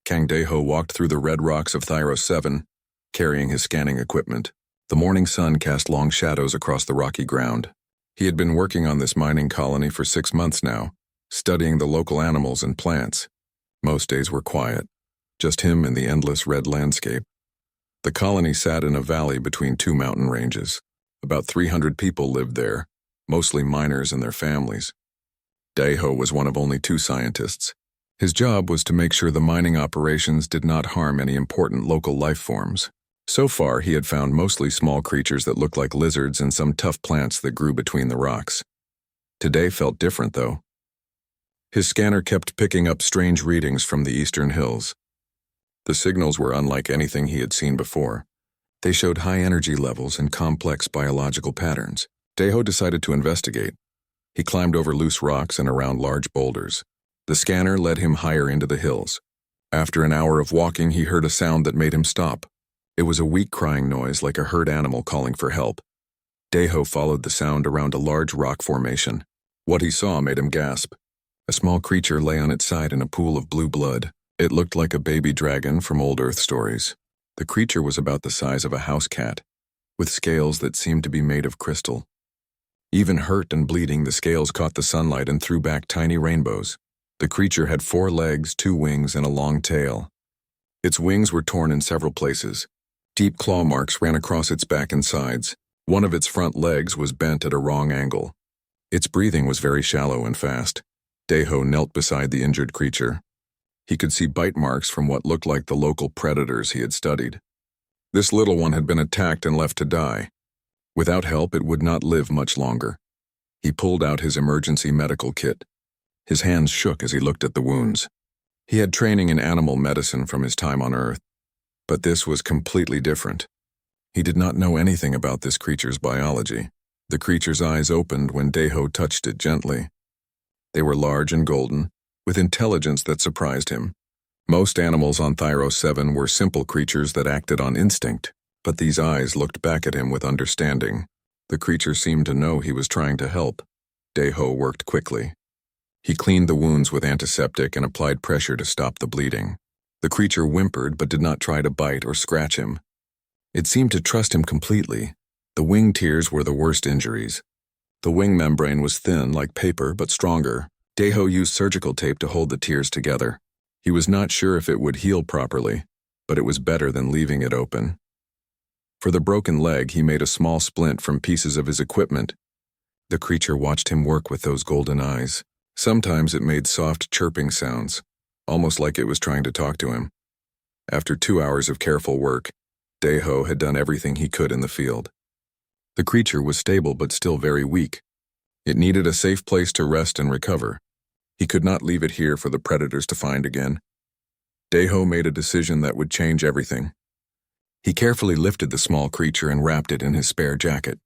Kang Daeho walked through the red rocks of Thyros 7, carrying his scanning equipment. The morning sun cast long shadows across the rocky ground. He had been working on this mining colony for 6 months now, studying the local animals and plants. Most days were quiet, just him and the endless red landscape. The colony sat in a valley between two mountain ranges. About 300 people lived there, mostly miners and their families. Daeho was one of only 2 scientists. His job was to make sure the mining operations did not harm any important local life forms. So far, he had found mostly small creatures that looked like lizards and some tough plants that grew between the rocks. Today felt different, though. His scanner kept picking up strange readings from the eastern hills. The signals were unlike anything he had seen before. They showed high energy levels and complex biological patterns. Daeho decided to investigate. He climbed over loose rocks and around large boulders. The scanner led him higher into the hills. After an hour of walking, he heard a sound that made him stop. It was a weak crying noise like a herd animal calling for help. Daeho followed the sound around a large rock formation. What he saw made him gasp. A small creature lay on its side in a pool of blue blood. It looked like a baby dragon from old Earth stories. The creature was about the size of a house cat, with scales that seemed to be made of crystal. Even hurt and bleeding, the scales caught the sunlight and threw back tiny rainbows. The creature had 4 legs, 2 wings, and a long tail. Its wings were torn in several places. Deep claw marks ran across its back and sides. One of its front legs was bent at a wrong angle. Its breathing was very shallow and fast. Daeho knelt beside the injured creature. He could see bite marks from what looked like the local predators he had studied. This little one had been attacked and left to die. Without help, it would not live much longer. He pulled out his emergency medical kit. His hands shook as he looked at the wounds. He had training in animal medicine from his time on Earth, but this was completely different. He did not know anything about this creature's biology. The creature's eyes opened when Daeho touched it gently. They were large and golden, with intelligence that surprised him. Most animals on Thyros 7 were simple creatures that acted on instinct, but these eyes looked back at him with understanding. The creature seemed to know he was trying to help. Daeho worked quickly. He cleaned the wounds with antiseptic and applied pressure to stop the bleeding. The creature whimpered but did not try to bite or scratch him. It seemed to trust him completely. The wing tears were the worst injuries. The wing membrane was thin like paper but stronger. Daeho used surgical tape to hold the tears together. He was not sure if it would heal properly, but it was better than leaving it open. For the broken leg, he made a small splint from pieces of his equipment. The creature watched him work with those golden eyes. Sometimes it made soft chirping sounds, almost like it was trying to talk to him. After 2 hours of careful work, Daeho had done everything he could in the field. The creature was stable but still very weak. It needed a safe place to rest and recover. He could not leave it here for the predators to find again. Daeho made a decision that would change everything. He carefully lifted the small creature and wrapped it in his spare jacket.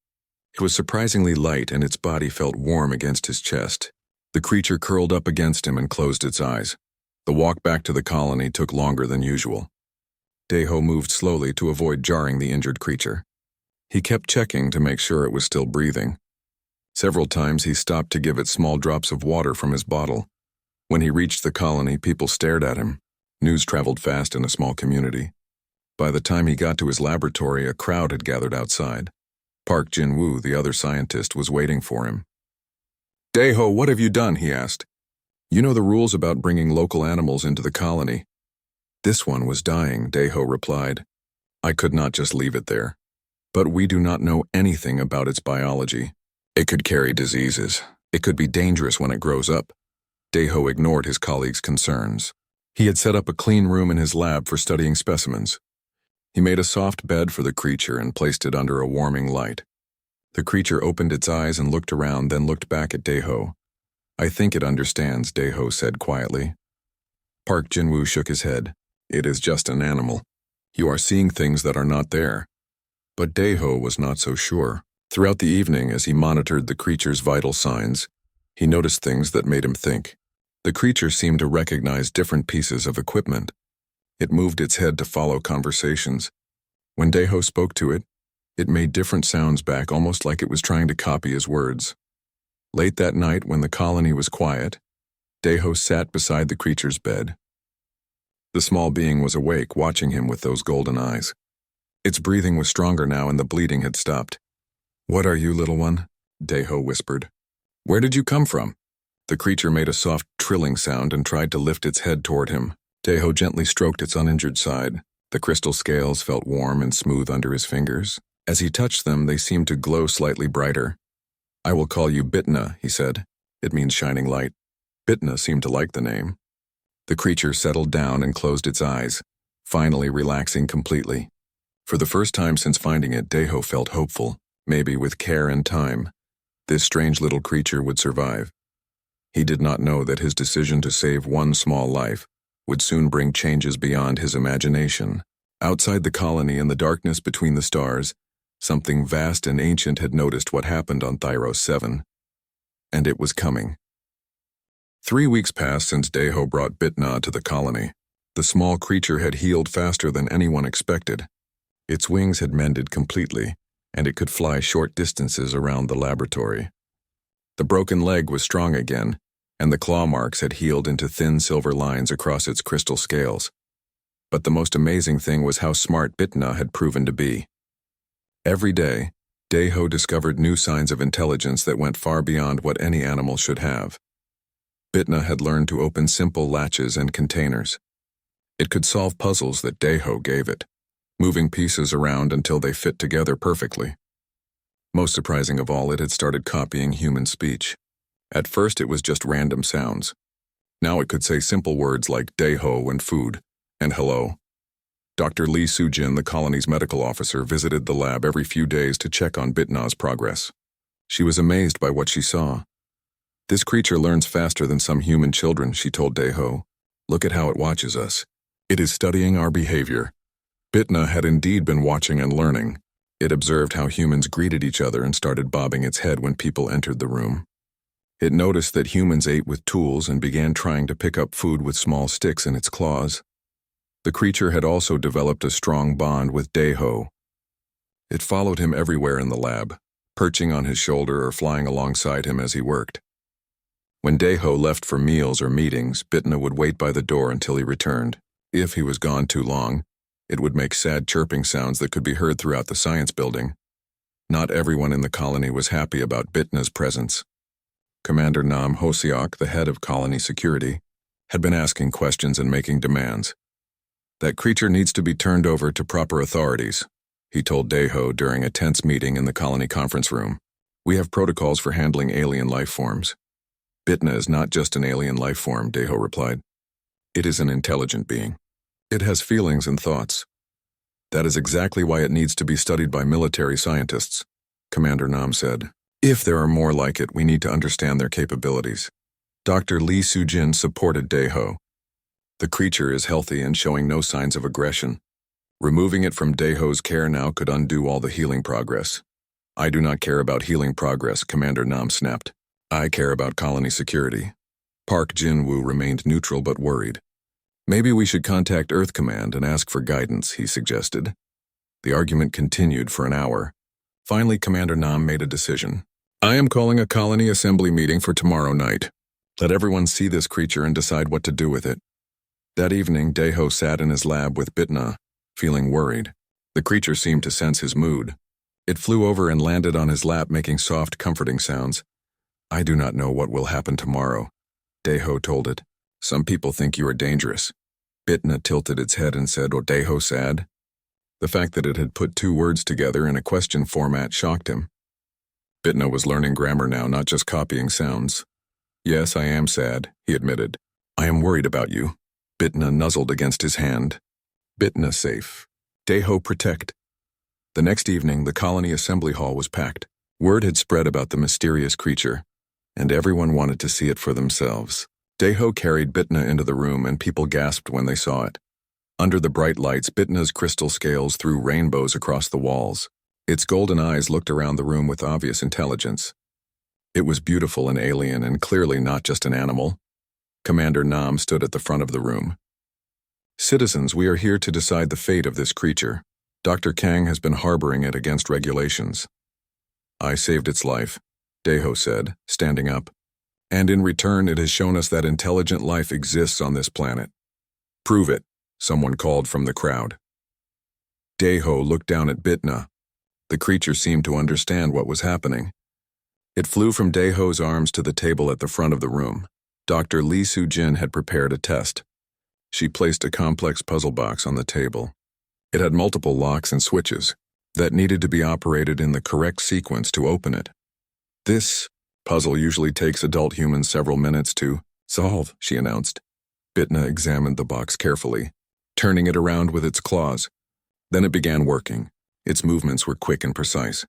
It was surprisingly light and its body felt warm against his chest. The creature curled up against him and closed its eyes. The walk back to the colony took longer than usual. Daeho moved slowly to avoid jarring the injured creature. He kept checking to make sure it was still breathing. Several times he stopped to give it small drops of water from his bottle. When he reached the colony, people stared at him. News traveled fast in a small community. By the time he got to his laboratory, a crowd had gathered outside. Park Jin-woo, the other scientist, was waiting for him. "Daeho, what have you done?" he asked. "You know the rules about bringing local animals into the colony." "This one was dying," Daeho replied. "I could not just leave it there. But we do not know anything about its biology. It could carry diseases. It could be dangerous when it grows up." Daeho ignored his colleague's concerns. He had set up a clean room in his lab for studying specimens. He made a soft bed for the creature and placed it under a warming light. The creature opened its eyes and looked around, then looked back at Daeho. "I think it understands," Daeho said quietly. Park Jin-woo shook his head. "It is just an animal. You are seeing things that are not there." But Daeho was not so sure. Throughout the evening, as he monitored the creature's vital signs, he noticed things that made him think. The creature seemed to recognize different pieces of equipment. It moved its head to follow conversations. When Daeho spoke to it, it made different sounds back, almost like it was trying to copy his words. Late that night, when the colony was quiet, Daeho sat beside the creature's bed. The small being was awake, watching him with those golden eyes. Its breathing was stronger now and the bleeding had stopped. "What are you, little one?" Deho whispered. "Where did you come from?" The creature made a soft, trilling sound and tried to lift its head toward him. Deho gently stroked its uninjured side. The crystal scales felt warm and smooth under his fingers. As he touched them, they seemed to glow slightly brighter. "I will call you Bitna," he said. "It means shining light." Bitna seemed to like the name. The creature settled down and closed its eyes, finally relaxing completely. For the first time since finding it, Deho felt hopeful. Maybe with care and time, this strange little creature would survive. He did not know that his decision to save one small life would soon bring changes beyond his imagination. Outside the colony in the darkness between the stars, something vast and ancient had noticed what happened on Thyros 7. And it was coming. 3 weeks passed since Deho brought Bitna to the colony. The small creature had healed faster than anyone expected. Its wings had mended completely, and it could fly short distances around the laboratory. The broken leg was strong again, and the claw marks had healed into thin silver lines across its crystal scales. But the most amazing thing was how smart Bitna had proven to be. Every day, Deho discovered new signs of intelligence that went far beyond what any animal should have. Bitna had learned to open simple latches and containers. It could solve puzzles that Deho gave it, moving pieces around until they fit together perfectly. Most surprising of all, it had started copying human speech. At first it was just random sounds. Now it could say simple words like Deho and food, and hello. Dr. Lee Sujin, the colony's medical officer, visited the lab every few days to check on Bitna's progress. She was amazed by what she saw. "This creature learns faster than some human children," she told Deho. "Look at how it watches us. It is studying our behavior." Bitna had indeed been watching and learning. It observed how humans greeted each other and started bobbing its head when people entered the room. It noticed that humans ate with tools and began trying to pick up food with small sticks in its claws. The creature had also developed a strong bond with Deho. It followed him everywhere in the lab, perching on his shoulder or flying alongside him as he worked. When Deho left for meals or meetings, Bitna would wait by the door until he returned. If he was gone too long, it would make sad chirping sounds that could be heard throughout the science building. Not everyone in the colony was happy about Bitna's presence. Commander Nam Hosiok, the head of colony security, had been asking questions and making demands. "That creature needs to be turned over to proper authorities," he told Deho during a tense meeting in the colony conference room. "We have protocols for handling alien life forms." "Bitna is not just an alien life form," Deho replied. "It is an intelligent being. It has feelings and thoughts. That is exactly why it needs to be studied by military scientists," Commander Nam said. "If there are more like it, we need to understand their capabilities." Dr. Lee Sujin supported Deho. "The creature is healthy and showing no signs of aggression. Removing it from Deho's care now could undo all the healing progress." "I do not care about healing progress," Commander Nam snapped. "I care about colony security." Park Jin-woo remained neutral but worried. "Maybe we should contact Earth Command and ask for guidance," he suggested. The argument continued for an hour. Finally, Commander Nam made a decision. "I am calling a colony assembly meeting for tomorrow night. Let everyone see this creature and decide what to do with it." That evening, Deho sat in his lab with Bitna, feeling worried. The creature seemed to sense his mood. It flew over and landed on his lap, making soft, comforting sounds. "I do not know what will happen tomorrow," Deho told it. "Some people think you are dangerous." Bitna tilted its head and said, "Oh, Deho sad?" The fact that it had put two words together in a question format shocked him. Bitna was learning grammar now, not just copying sounds. "Yes, I am sad," he admitted. "I am worried about you." Bitna nuzzled against his hand. Bitna safe. Deho protect. The next evening, the colony assembly hall was packed. Word had spread about the mysterious creature, and everyone wanted to see it for themselves. Deho carried Bitna into the room, and people gasped when they saw it. Under the bright lights, Bitna's crystal scales threw rainbows across the walls. Its golden eyes looked around the room with obvious intelligence. It was beautiful and alien, and clearly not just an animal. Commander Nam stood at the front of the room. "Citizens, we are here to decide the fate of this creature. Dr. Kang has been harboring it against regulations." "I saved its life," Deho said, standing up. "And in return, it has shown us that intelligent life exists on this planet." "Prove it," someone called from the crowd. Daeho looked down at Bitna. The creature seemed to understand what was happening. It flew from Daeho's arms to the table at the front of the room. Dr. Lee Soo-jin had prepared a test. She placed a complex puzzle box on the table. It had multiple locks and switches that needed to be operated in the correct sequence to open it. This puzzle usually takes adult humans several minutes to solve, she announced. Bitna examined the box carefully, turning it around with its claws. Then it began working. Its movements were quick and precise.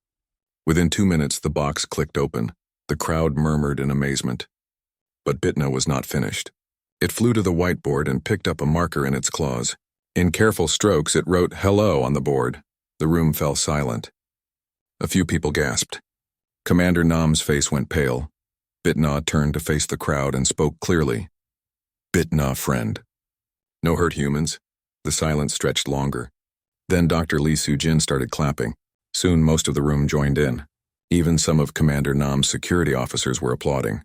Within 2 minutes, the box clicked open. The crowd murmured in amazement. But Bitna was not finished. It flew to the whiteboard and picked up a marker in its claws. In careful strokes, it wrote "Hello" on the board. The room fell silent. A few people gasped. Commander Nam's face went pale. Bitna turned to face the crowd and spoke clearly. "Bitna, friend." "No hurt, humans." The silence stretched longer. Then Dr. Lee Soo-jin started clapping. Soon most of the room joined in. Even some of Commander Nam's security officers were applauding.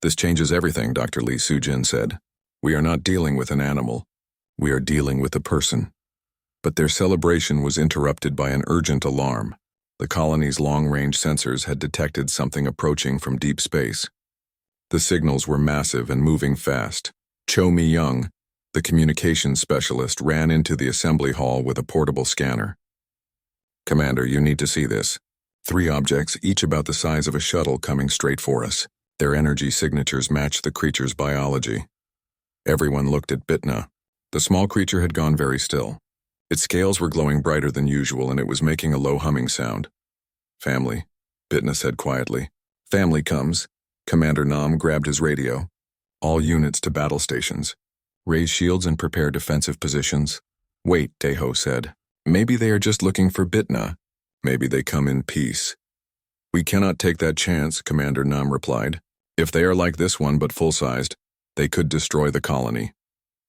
"This changes everything," Dr. Lee Soo-jin said. "We are not dealing with an animal. We are dealing with a person." But their celebration was interrupted by an urgent alarm. The colony's long-range sensors had detected something approaching from deep space. The signals were massive and moving fast. Cho Mi-young, the communications specialist, ran into the assembly hall with a portable scanner. "Commander, you need to see this. 3 objects, each about the size of a shuttle, coming straight for us. Their energy signatures match the creature's biology." Everyone looked at Bitna. The small creature had gone very still. Its scales were glowing brighter than usual, and it was making a low humming sound. "Family," Bitna said quietly. "Family comes." Commander Nam grabbed his radio. "All units to battle stations. Raise shields and prepare defensive positions." "Wait," Daeho said. "Maybe they are just looking for Bitna. Maybe they come in peace." "We cannot take that chance," Commander Nam replied. "If they are like this one but full-sized, they could destroy the colony."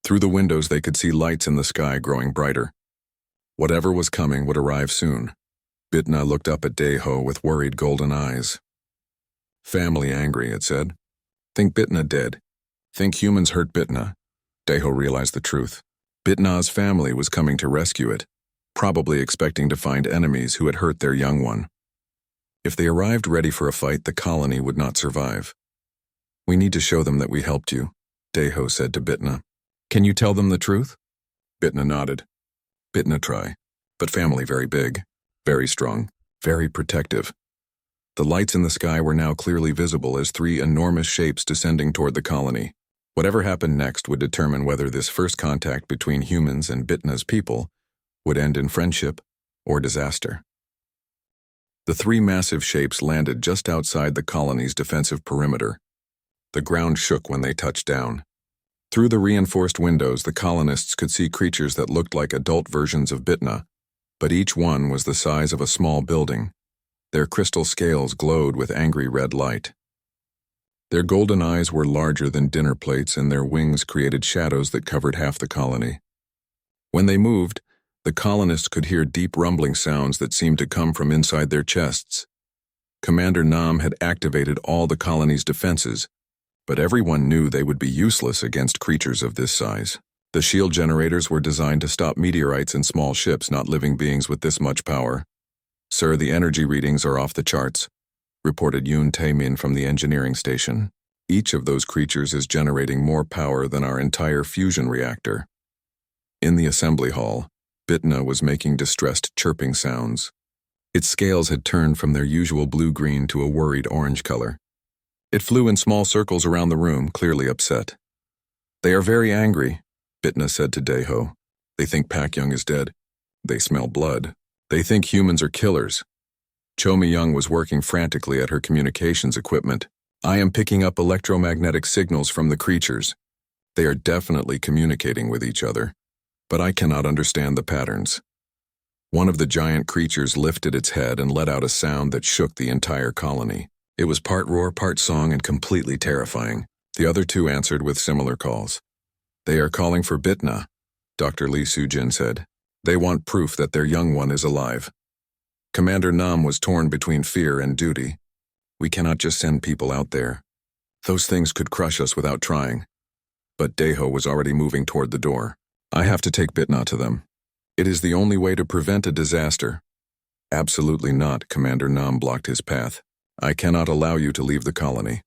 Through the windows they could see lights in the sky growing brighter. Whatever was coming would arrive soon. Bitna looked up at Daeho with worried golden eyes. "Family angry," it said. "Think Bitna dead. Think humans hurt Bitna." Daeho realized the truth. Bitna's family was coming to rescue it, probably expecting to find enemies who had hurt their young one. If they arrived ready for a fight, the colony would not survive. "We need to show them that we helped you," Daeho said to Bitna. "Can you tell them the truth?" Bitna nodded. "Bitna try, but family very big, very strong, very protective." The lights in the sky were now clearly visible as 3 enormous shapes descending toward the colony. Whatever happened next would determine whether this first contact between humans and Bitna's people would end in friendship or disaster. The 3 massive shapes landed just outside the colony's defensive perimeter. The ground shook when they touched down. Through the reinforced windows, the colonists could see creatures that looked like adult versions of Bitna, but each one was the size of a small building. Their crystal scales glowed with angry red light. Their golden eyes were larger than dinner plates, and their wings created shadows that covered half the colony. When they moved, the colonists could hear deep rumbling sounds that seemed to come from inside their chests. Commander Nam had activated all the colony's defenses, but everyone knew they would be useless against creatures of this size. The shield generators were designed to stop meteorites and small ships, not living beings with this much power. "Sir, the energy readings are off the charts," reported Yoon Tae-min from the engineering station. "Each of those creatures is generating more power than our entire fusion reactor." In the assembly hall, Bitna was making distressed chirping sounds. Its scales had turned from their usual blue-green to a worried orange color. It flew in small circles around the room, clearly upset. "They are very angry," Bitna said to Daeho. "They think Pak-young is dead. They smell blood. They think humans are killers." Cho Mi-young was working frantically at her communications equipment. "I am picking up electromagnetic signals from the creatures. They are definitely communicating with each other, but I cannot understand the patterns." One of the giant creatures lifted its head and let out a sound that shook the entire colony. It was part roar, part song, and completely terrifying. The other 2 answered with similar calls. "They are calling for Bitna," Dr. Lee Soo-jin said. "They want proof that their young one is alive." Commander Nam was torn between fear and duty. "We cannot just send people out there. Those things could crush us without trying." But Daeho was already moving toward the door. I have to take Bitna to them. It is the only way to prevent a disaster. Absolutely not, Commander Nam blocked his path. I cannot allow you to leave the colony.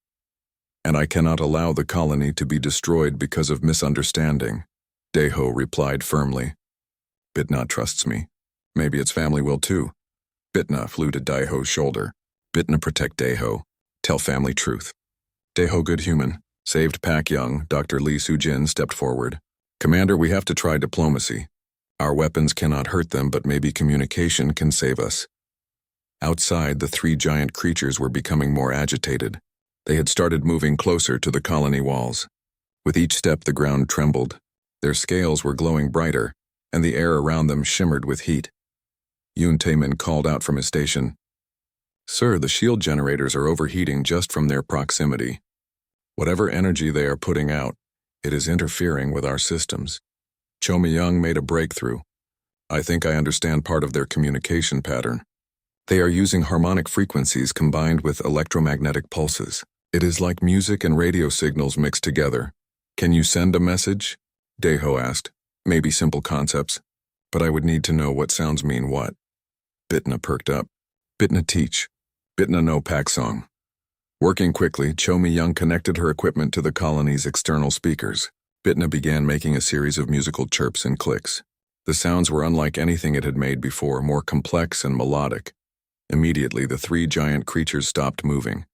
And I cannot allow the colony to be destroyed because of misunderstanding, Deho replied firmly. Bitna trusts me. Maybe its family will too. Bitna flew to Daiho's shoulder. Bitna protect Deho. Tell family truth. Deho good human. Saved Pak Young, Dr. Lee Soo-jin stepped forward. Commander, we have to try diplomacy. Our weapons cannot hurt them, but maybe communication can save us. Outside, the three giant creatures were becoming more agitated. They had started moving closer to the colony walls. With each step, the ground trembled. Their scales were glowing brighter, and the air around them shimmered with heat. Yoon Taemin called out from his station. Sir, the shield generators are overheating just from their proximity. Whatever energy they are putting out, it is interfering with our systems. Cho Mi-young made a breakthrough. I think I understand part of their communication pattern. They are using harmonic frequencies combined with electromagnetic pulses. It is like music and radio signals mixed together. Can you send a message? Deho asked. Maybe simple concepts, but I would need to know what sounds mean what. Bitna perked up. Bitna teach. Bitna no Pak song. Working quickly, Cho Mi-young connected her equipment to the colony's external speakers. Bitna began making a series of musical chirps and clicks. The sounds were unlike anything it had made before, more complex and melodic. Immediately, the three giant creatures stopped moving.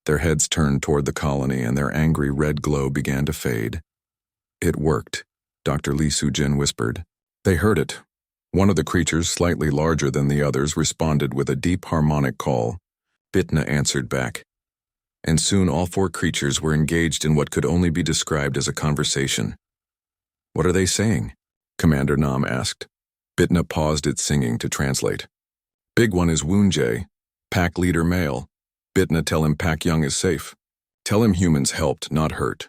Their heads turned toward the colony, and their angry red glow began to fade. It worked, Dr. Lee Soo-jin whispered. They heard it. One of the creatures, slightly larger than the others, responded with a deep harmonic call. Bitna answered back. And soon all four creatures were engaged in what could only be described as a conversation. What are they saying? Commander Nam asked. Bitna paused its singing to translate. Big one is Woon-jae, Pack leader male. Bitna tell him Pak Young is safe. Tell him humans helped, not hurt.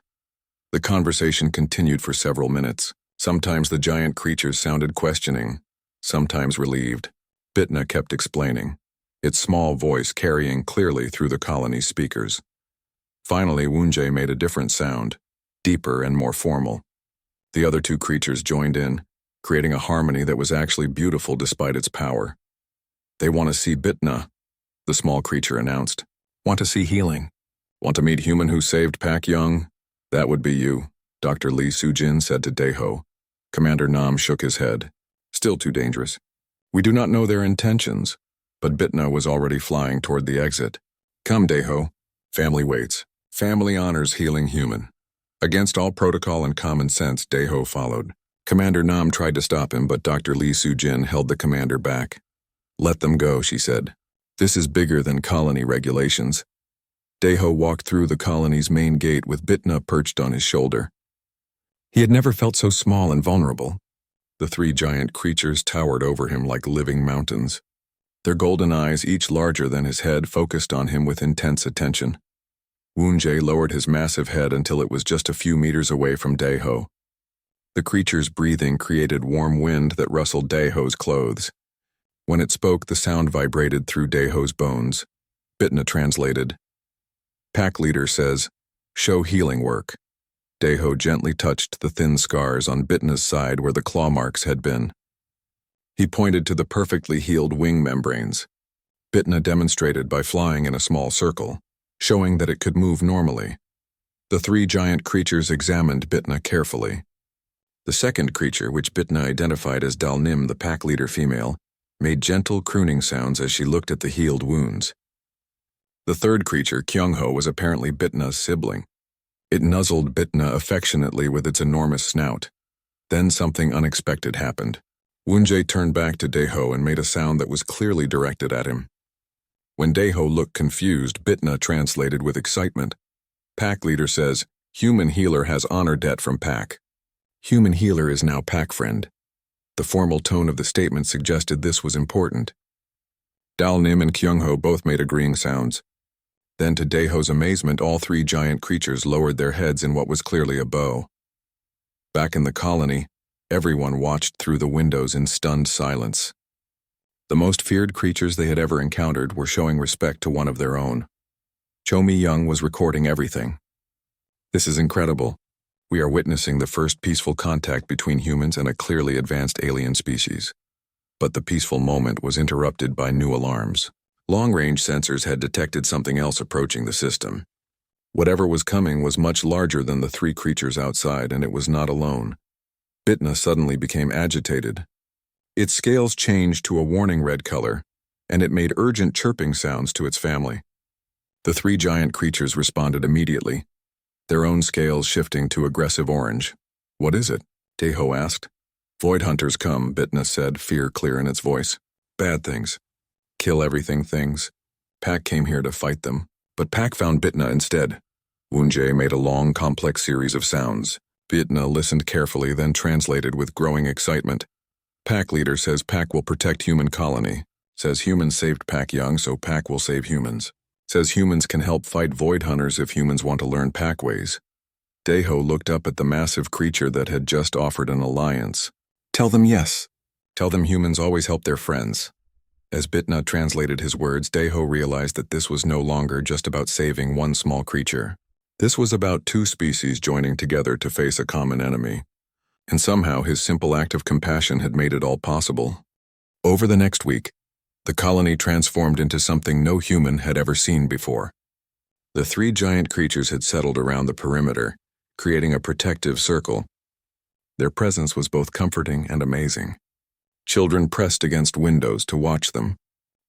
The conversation continued for several minutes. Sometimes the giant creatures sounded questioning, sometimes relieved. Bitna kept explaining, its small voice carrying clearly through the colony's speakers. Finally, Woon-jae made a different sound, deeper and more formal. The other two creatures joined in, creating a harmony that was actually beautiful despite its power. They want to see Bitna, the small creature announced. Want to see healing. Want to meet human who saved Pak Young? That would be you, Dr. Lee Soo-jin said to Deho. Commander Nam shook his head. Still too dangerous. We do not know their intentions, but Bitna was already flying toward the exit. Come, Deho. Family waits. Family honors healing human. Against all protocol and common sense, Deho followed. Commander Nam tried to stop him, but Dr. Lee Soo-jin held the commander back. Let them go, she said. This is bigger than colony regulations. Deho walked through the colony's main gate with Bitna perched on his shoulder. He had never felt so small and vulnerable. The three giant creatures towered over him like living mountains. Their golden eyes, each larger than his head, focused on him with intense attention. Woon-jae lowered his massive head until it was just a few meters away from Deho. The creature's breathing created warm wind that rustled Deho's clothes. When it spoke, the sound vibrated through Deho's bones. Bitna translated. Pack leader says, show healing work. Deho gently touched the thin scars on Bitna's side where the claw marks had been. He pointed to the perfectly healed wing membranes. Bitna demonstrated by flying in a small circle, showing that it could move normally. The three giant creatures examined Bitna carefully. The second creature, which Bitna identified as Dalnim, the pack leader female, made gentle crooning sounds as she looked at the healed wounds. The third creature, Kyung-ho, was apparently Bitna's sibling. It nuzzled Bitna affectionately with its enormous snout. Then something unexpected happened. Woon-jae turned back to Deho and made a sound that was clearly directed at him. When Deho looked confused, Bitna translated with excitement. Pack leader says, human healer has honor debt from Pack. Human healer is now Pack friend. The formal tone of the statement suggested this was important. Dalnim and Kyung-ho both made agreeing sounds. Then, to Deho's amazement, all three giant creatures lowered their heads in what was clearly a bow. Back in the colony, everyone watched through the windows in stunned silence. The most feared creatures they had ever encountered were showing respect to one of their own. Cho Mi-young was recording everything. This is incredible. We are witnessing the first peaceful contact between humans and a clearly advanced alien species. But the peaceful moment was interrupted by new alarms. Long-range sensors had detected something else approaching the system. Whatever was coming was much larger than the three creatures outside, and it was not alone. Bitna suddenly became agitated. Its scales changed to a warning red color, and it made urgent chirping sounds to its family. The three giant creatures responded immediately, their own scales shifting to aggressive orange. "What is it?" Deho asked. "Void hunters come," Bitna said, fear clear in its voice. "Bad things. Kill everything things. Pack came here to fight them, but Pack found Bitna instead." Wunje made a long, complex series of sounds. Bitna listened carefully, then translated with growing excitement. "Pack leader says Pack will protect human colony. Says humans saved Pack young, so Pack will save humans. Says humans can help fight void hunters if humans want to learn Pack ways." Deho looked up at the massive creature that had just offered an alliance. "Tell them yes. Tell them humans always help their friends." As Bitna translated his words, Deho realized that this was no longer just about saving one small creature. This was about two species joining together to face a common enemy. And somehow his simple act of compassion had made it all possible. Over the next week, the colony transformed into something no human had ever seen before. The three giant creatures had settled around the perimeter, creating a protective circle. Their presence was both comforting and amazing. Children pressed against windows to watch them,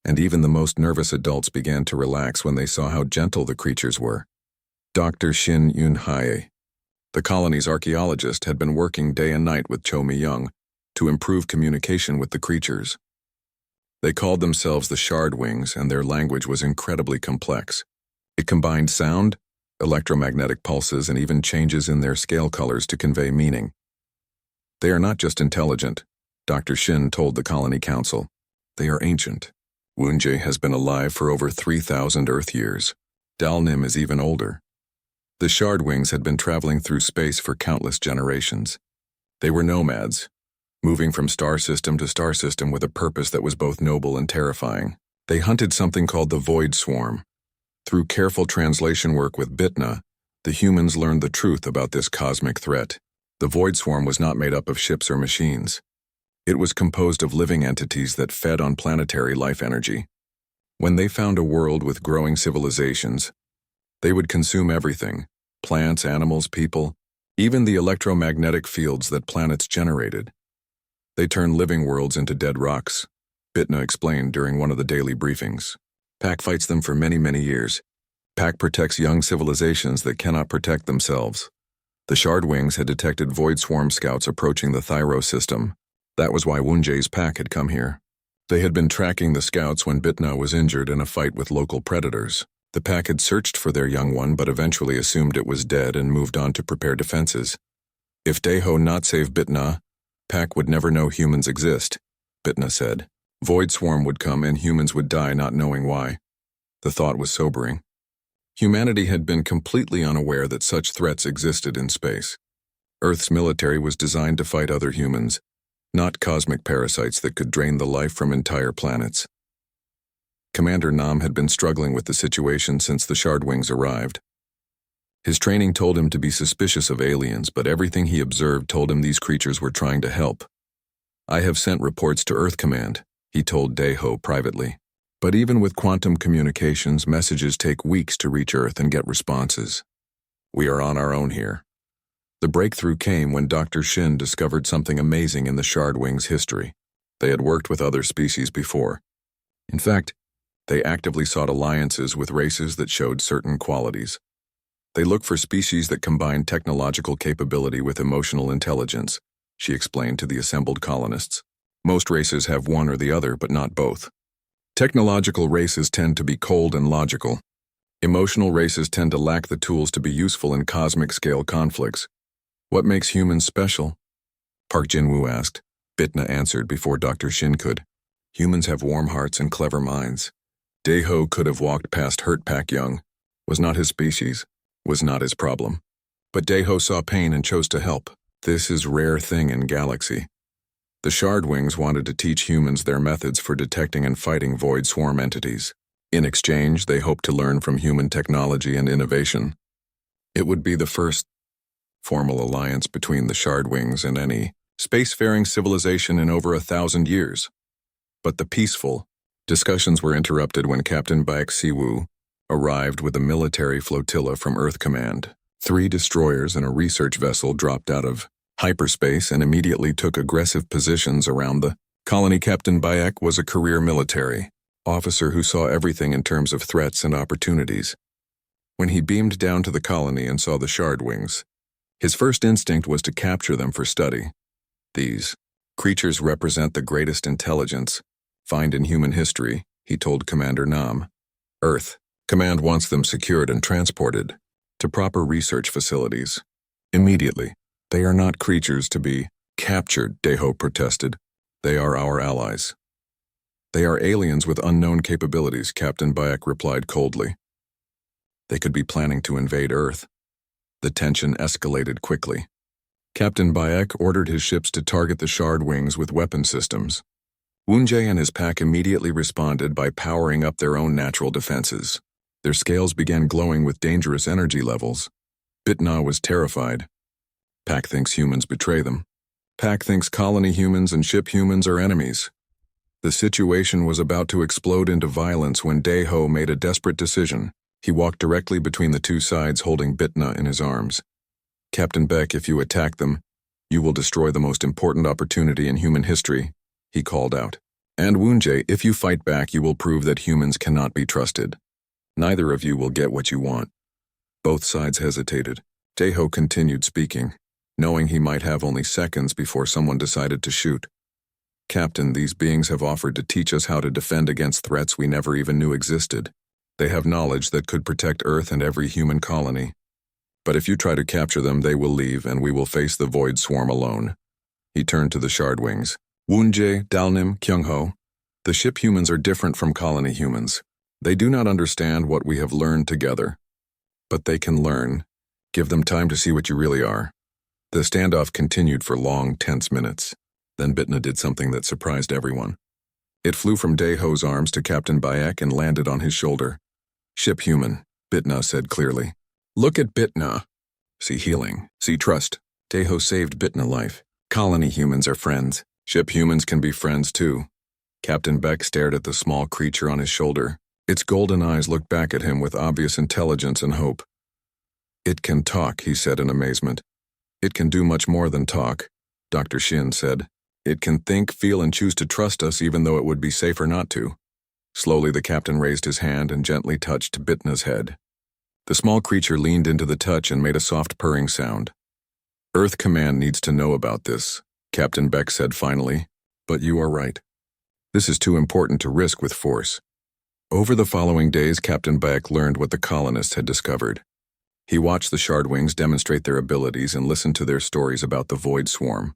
and even the most nervous adults began to relax when they saw how gentle the creatures were. Dr. Shin Yun-hae, the colony's archaeologist, had been working day and night with Cho Mi-young to improve communication with the creatures. They called themselves the Shard Wings, and their language was incredibly complex. It combined sound, electromagnetic pulses, and even changes in their scale colors to convey meaning. "They are not just intelligent," Dr. Shin told the Colony Council. "They are ancient. Wunje has been alive for over 3,000 Earth years. Dalnim is even older." The Shard Wings had been traveling through space for countless generations. They were nomads, moving from star system to star system with a purpose that was both noble and terrifying. They hunted something called the Void Swarm. Through careful translation work with Bitna, the humans learned the truth about this cosmic threat. The Void Swarm was not made up of ships or machines. It was composed of living entities that fed on planetary life energy. When they found a world with growing civilizations, they would consume everything: plants, animals, people, even the electromagnetic fields that planets generated. They turned living worlds into dead rocks, Bitna explained during one of the daily briefings. Pack fights them for many, many years. Pack protects young civilizations that cannot protect themselves. The Shard Wings had detected Void Swarm scouts approaching the Thyro system. That was why Wunje's pack had come here. They had been tracking the scouts when Bitna was injured in a fight with local predators. The pack had searched for their young one, but eventually assumed it was dead and moved on to prepare defenses. If Deho not save Bitna, Pack would never know humans exist, Bitna said. Void Swarm would come and humans would die not knowing why. The thought was sobering. Humanity had been completely unaware that such threats existed in space. Earth's military was designed to fight other humans, not cosmic parasites that could drain the life from entire planets. Commander Nam had been struggling with the situation since the Shard Wings arrived. His training told him to be suspicious of aliens, but everything he observed told him these creatures were trying to help. "I have sent reports to Earth Command," he told Deho privately. But even with quantum communications, messages take weeks to reach Earth and get responses. "We are on our own here." The breakthrough came when Dr. Shin discovered something amazing in the Shard Wings' history. They had worked with other species before. In fact, they actively sought alliances with races that showed certain qualities. They look for species that combine technological capability with emotional intelligence, she explained to the assembled colonists. Most races have one or the other, but not both. Technological races tend to be cold and logical. Emotional races tend to lack the tools to be useful in cosmic-scale conflicts. "What makes humans special?" Park Jin-woo asked. Bitna answered before Dr. Shin could. "Humans have warm hearts and clever minds." Deho could have walked past Hurt Pack Young. Was not his species. Was not his problem. But Deho saw pain and chose to help. This is a rare thing in Galaxy. The Shard Wings wanted to teach humans their methods for detecting and fighting Void Swarm entities. In exchange, they hoped to learn from human technology and innovation. It would be the first formal alliance between the Shardwings and any spacefaring civilization in over 1,000 years. But the peaceful discussions were interrupted when Captain Baek Siwoo arrived with a military flotilla from Earth Command. 3 destroyers and a research vessel dropped out of hyperspace and immediately took aggressive positions around the colony. Captain Baek was a career military officer who saw everything in terms of threats and opportunities. When he beamed down to the colony and saw the Shardwings, his first instinct was to capture them for study. These creatures represent the greatest intelligence found in human history, he told Commander Nam. Earth Command wants them secured and transported to proper research facilities immediately. They are not creatures to be captured, Daeho protested. They are our allies. They are aliens with unknown capabilities, Captain Baek replied coldly. They could be planning to invade Earth. The tension escalated quickly. Captain Baek ordered his ships to target the Shardwings with weapon systems. Woonjae and his pack immediately responded by powering up their own natural defenses. Their scales began glowing with dangerous energy levels. Bitna was terrified. Pack thinks humans betray them. Pack thinks colony humans and ship humans are enemies. The situation was about to explode into violence when Daeho made a desperate decision. He walked directly between the 2 sides holding Bitna in his arms. Captain Baek, if you attack them, you will destroy the most important opportunity in human history, he called out. And Woonjae, if you fight back, you will prove that humans cannot be trusted. Neither of you will get what you want. Both sides hesitated. Daeho continued speaking, knowing he might have only seconds before someone decided to shoot. Captain, these beings have offered to teach us how to defend against threats we never even knew existed. They have knowledge that could protect Earth and every human colony. But if you try to capture them, they will leave and we will face the Void Swarm alone. He turned to the Shardwings. Woonjae, Dalnim, Kyungho. The ship humans are different from colony humans. They do not understand what we have learned together. But they can learn. Give them time to see what you really are. The standoff continued for long, tense minutes. Then Bitna did something that surprised everyone. It flew from Daeho's arms to Captain Baek and landed on his shoulder. Ship human, Bitna said clearly. Look at Bitna. See healing, see trust. Daeho saved Bitna life. Colony humans are friends. Ship humans can be friends too. Captain Baek stared at the small creature on his shoulder. Its golden eyes looked back at him with obvious intelligence and hope. It can talk, he said in amazement. It can do much more than talk, Dr. Shin said. It can think, feel, and choose to trust us even though it would be safer not to. Slowly the captain raised his hand and gently touched Bitna's head. The small creature leaned into the touch and made a soft purring sound. Earth Command needs to know about this, Captain Baek said finally. But you are right. This is too important to risk with force. Over the following days, Captain Baek learned what the colonists had discovered. He watched the Shardwings demonstrate their abilities and listened to their stories about the Void Swarm.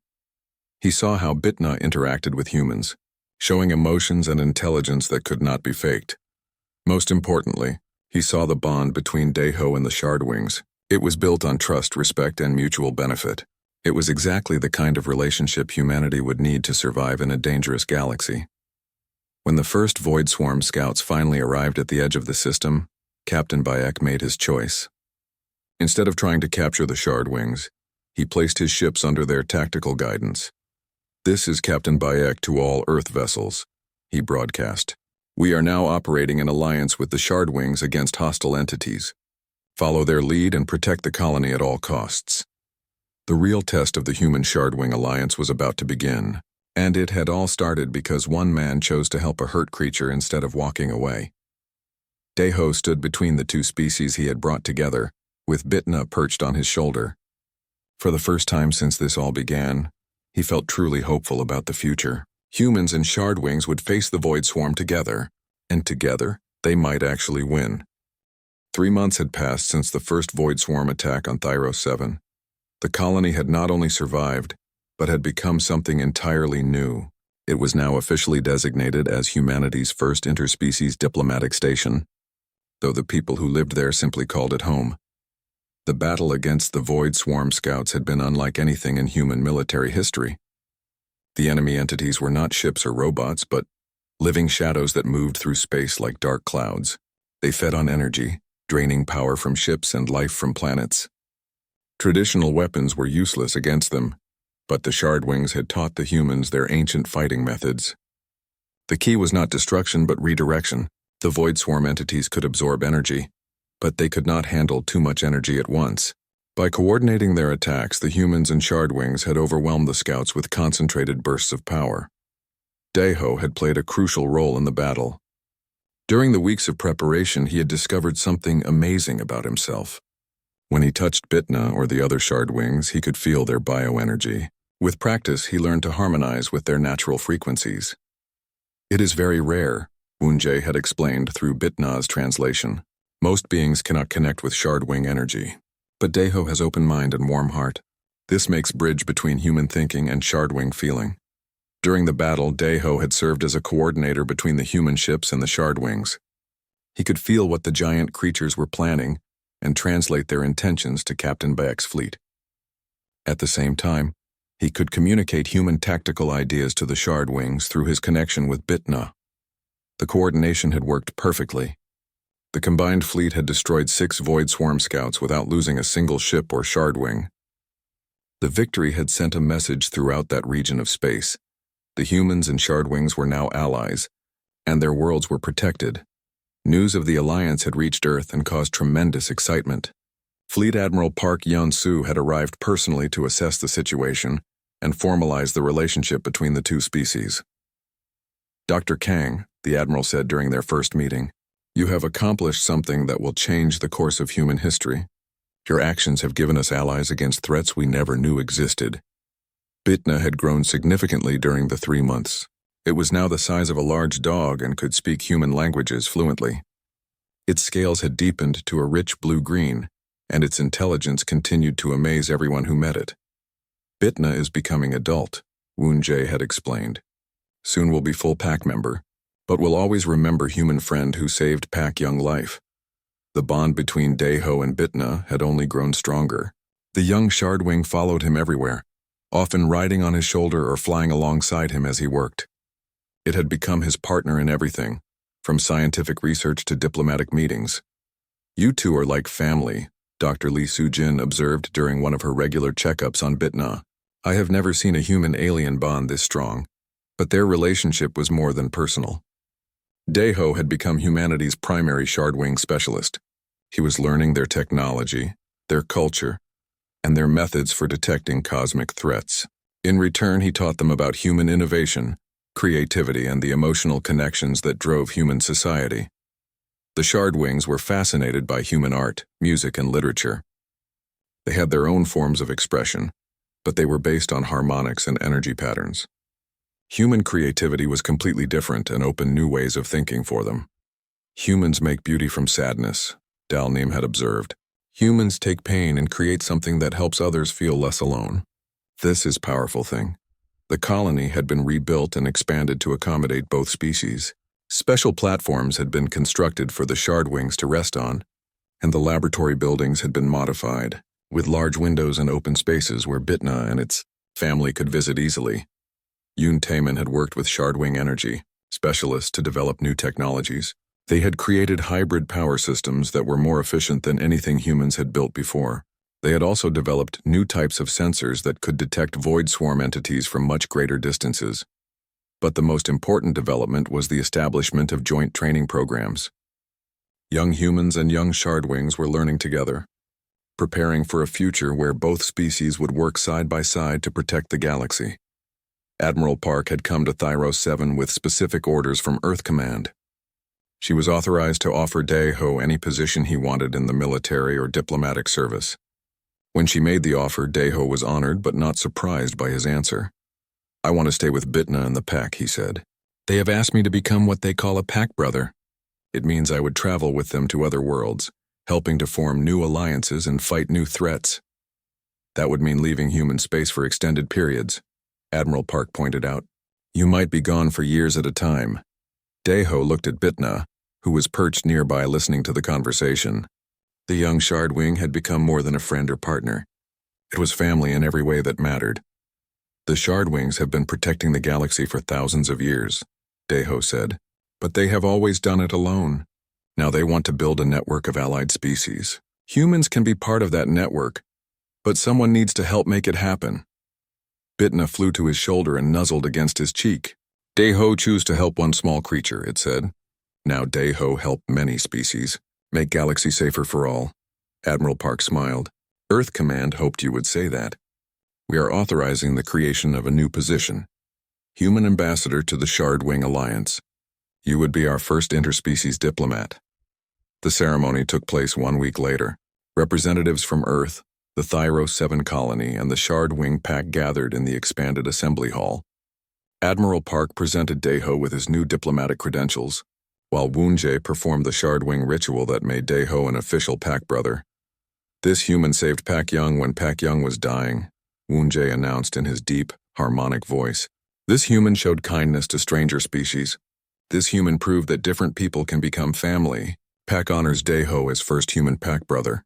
He saw how Bitna interacted with humans, showing emotions and intelligence that could not be faked. Most importantly, he saw the bond between Daeho and the Shardwings. It was built on trust, respect, and mutual benefit. It was exactly the kind of relationship humanity would need to survive in a dangerous galaxy. When the first Void Swarm scouts finally arrived at the edge of the system, Captain Baek made his choice. Instead of trying to capture the Shardwings, he placed his ships under their tactical guidance. This is Captain Baek to all Earth vessels, he broadcast. We are now operating in alliance with the Shardwings against hostile entities. Follow their lead and protect the colony at all costs. The real test of the human Shardwing alliance was about to begin, and it had all started because one man chose to help a hurt creature instead of walking away. Daeho stood between the 2 species he had brought together, with Bitna perched on his shoulder. For the first time since this all began, he felt truly hopeful about the future. Humans and Shardwings would face the Void Swarm together, and together, they might actually win. 3 months had passed since the first Void Swarm attack on Thyros 7. The colony had not only survived, but had become something entirely new. It was now officially designated as humanity's first interspecies diplomatic station, though the people who lived there simply called it home. The battle against the Void Swarm scouts had been unlike anything in human military history. The enemy entities were not ships or robots, but living shadows that moved through space like dark clouds. They fed on energy, draining power from ships and life from planets. Traditional weapons were useless against them, but the Shardwings had taught the humans their ancient fighting methods. The key was not destruction but redirection. The Void Swarm entities could absorb energy, but they could not handle too much energy at once. By coordinating their attacks, the humans and Shardwings had overwhelmed the scouts with concentrated bursts of power. Deho had played a crucial role in the battle. During the weeks of preparation, he had discovered something amazing about himself. When he touched Bitna or the other Shardwings, he could feel their bioenergy. With practice, he learned to harmonize with their natural frequencies. It is very rare, Woonjae had explained through Bitna's translation. Most beings cannot connect with Shardwing energy. But Deho has open mind and warm heart. This makes bridge between human thinking and Shardwing feeling. During the battle, Deho had served as a coordinator between the human ships and the Shardwings. He could feel what the giant creatures were planning and translate their intentions to Captain Bayek's fleet. At the same time, he could communicate human tactical ideas to the Shardwings through his connection with Bitna. The coordination had worked perfectly. The combined fleet had destroyed 6 Void Swarm scouts without losing a single ship or Shardwing. The victory had sent a message throughout that region of space. The humans and Shardwings were now allies, and their worlds were protected. News of the alliance had reached Earth and caused tremendous excitement. Fleet Admiral Park Yeon-soo had arrived personally to assess the situation and formalize the relationship between the two species. Dr. Kang, the Admiral said during their first meeting, "You have accomplished something that will change the course of human history. Your actions have given us allies against threats we never knew existed." Bitna had grown significantly during the 3 months. It was now the size of a large dog and could speak human languages fluently. Its scales had deepened to a rich blue-green, and its intelligence continued to amaze everyone who met it. "Bitna is becoming adult," Woonjae had explained. "Soon we'll be full pack member, but we'll always remember human friend who saved Pack Young life." The bond between Deho and Bitna had only grown stronger. The young Shardwing followed him everywhere, often riding on his shoulder or flying alongside him as he worked. It had become his partner in everything, from scientific research to diplomatic meetings. "You two are like family," Dr. Lee Soo-jin observed during one of her regular checkups on Bitna. "I have never seen a human-alien bond this strong." But their relationship was more than personal. Deho had become humanity's primary Shardwing specialist. He was learning their technology, their culture, and their methods for detecting cosmic threats. In return, he taught them about human innovation, creativity, and the emotional connections that drove human society. The Shardwings were fascinated by human art, music, and literature. They had their own forms of expression, but they were based on harmonics and energy patterns. Human creativity was completely different and opened new ways of thinking for them. "Humans make beauty from sadness," Dalneem had observed. "Humans take pain and create something that helps others feel less alone. This is a powerful thing." The colony had been rebuilt and expanded to accommodate both species. Special platforms had been constructed for the Shardwings to rest on, and the laboratory buildings had been modified, with large windows and open spaces where Bitna and its family could visit easily. Yoon Taemin had worked with Shardwing Energy specialists to develop new technologies. They had created hybrid power systems that were more efficient than anything humans had built before. They had also developed new types of sensors that could detect Void Swarm entities from much greater distances. But the most important development was the establishment of joint training programs. Young humans and young Shardwings were learning together, preparing for a future where both species would work side by side to protect the galaxy. Admiral Park had come to Thyros 7 with specific orders from Earth Command. She was authorized to offer Deho any position he wanted in the military or diplomatic service. When she made the offer, Deho was honored but not surprised by his answer. "I want to stay with Bitna and the pack," he said. "They have asked me to become what they call a pack brother. It means I would travel with them to other worlds, helping to form new alliances and fight new threats. That would mean leaving human space for extended periods," Admiral Park pointed out. "You might be gone for years at a time." Deho looked at Bitna, who was perched nearby listening to the conversation. The young Shardwing had become more than a friend or partner. It was family in every way that mattered. "The Shardwings have been protecting the galaxy for thousands of years," Deho said, "but they have always done it alone. Now they want to build a network of allied species. Humans can be part of that network, But someone needs to help make it happen. Bitna flew to his shoulder and nuzzled against his cheek. Deho choose to help one small creature, it said. Now Deho help many species, make galaxy safer for all. Admiral Park smiled. Earth Command hoped you would say that. We are authorizing the creation of a new position. Human Ambassador to the Shard Wing Alliance. You would be our first interspecies diplomat. The ceremony took place 1 week later. Representatives from Earth, the Thyro 7 colony, and the Shard Wing Pack gathered in the expanded assembly hall. Admiral Park presented Deho with his new diplomatic credentials, while Woonjae performed the Shard Wing ritual that made Deho an official Pack brother. This human saved Pack Young when Pack Young was dying, Woonjae announced in his deep, harmonic voice. This human showed kindness to stranger species. This human proved that different people can become family. Pack honors Deho as first human Pack brother.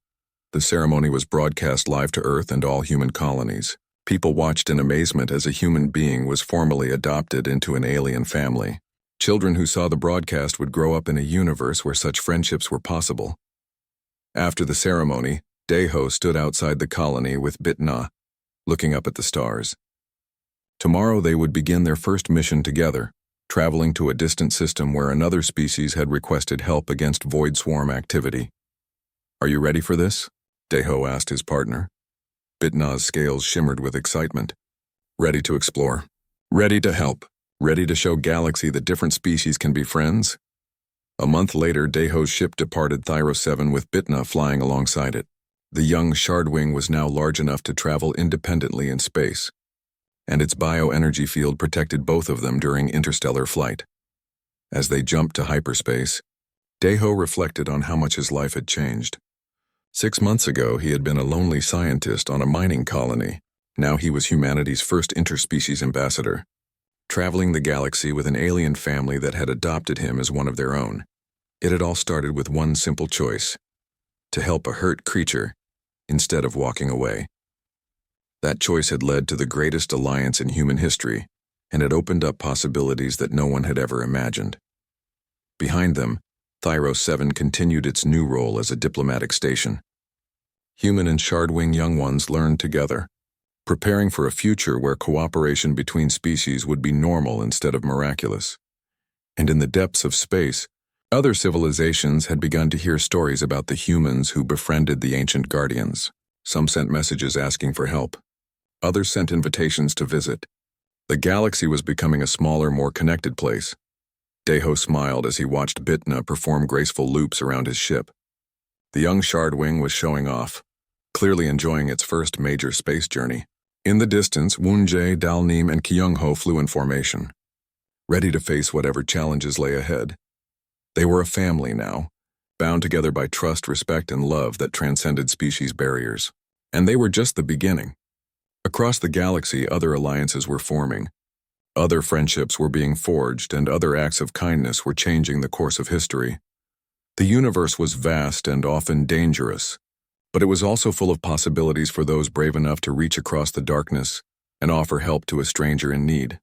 The ceremony was broadcast live to Earth and all human colonies. People watched in amazement as a human being was formally adopted into an alien family. Children who saw the broadcast would grow up in a universe where such friendships were possible. After the ceremony, Deho stood outside the colony with Bitna, looking up at the stars. Tomorrow they would begin their first mission together, traveling to a distant system where another species had requested help against Void Swarm activity. Are you ready for this? Deho asked his partner. Bitna's scales shimmered with excitement. Ready to explore. Ready to help. Ready to show Galaxy that different species can be friends? A month later, Deho's ship departed Thyro 7 with Bitna flying alongside it. The young Shardwing was now large enough to travel independently in space, and its bioenergy field protected both of them during interstellar flight. As they jumped to hyperspace, Deho reflected on how much his life had changed. 6 months ago, he had been a lonely scientist on a mining colony. Now he was humanity's first interspecies ambassador, traveling the galaxy with an alien family that had adopted him as one of their own. It had all started with one simple choice: to help a hurt creature instead of walking away. That choice had led to the greatest alliance in human history, and had opened up possibilities that no one had ever imagined. Behind them, Thyro 7 continued its new role as a diplomatic station. Human and Shardwing young ones learned together, preparing for a future where cooperation between species would be normal instead of miraculous. And in the depths of space, other civilizations had begun to hear stories about the humans who befriended the ancient guardians. Some sent messages asking for help. Others sent invitations to visit. The galaxy was becoming a smaller, more connected place. Deho smiled as he watched Bitna perform graceful loops around his ship. The young Shardwing was showing off, clearly enjoying its first major space journey. In the distance, Woonjae, Dalneem, and Kyungho flew in formation, ready to face whatever challenges lay ahead. They were a family now, bound together by trust, respect, and love that transcended species barriers. And they were just the beginning. Across the galaxy, other alliances were forming. Other friendships were being forged, and other acts of kindness were changing the course of history. The universe was vast and often dangerous, but it was also full of possibilities for those brave enough to reach across the darkness and offer help to a stranger in need.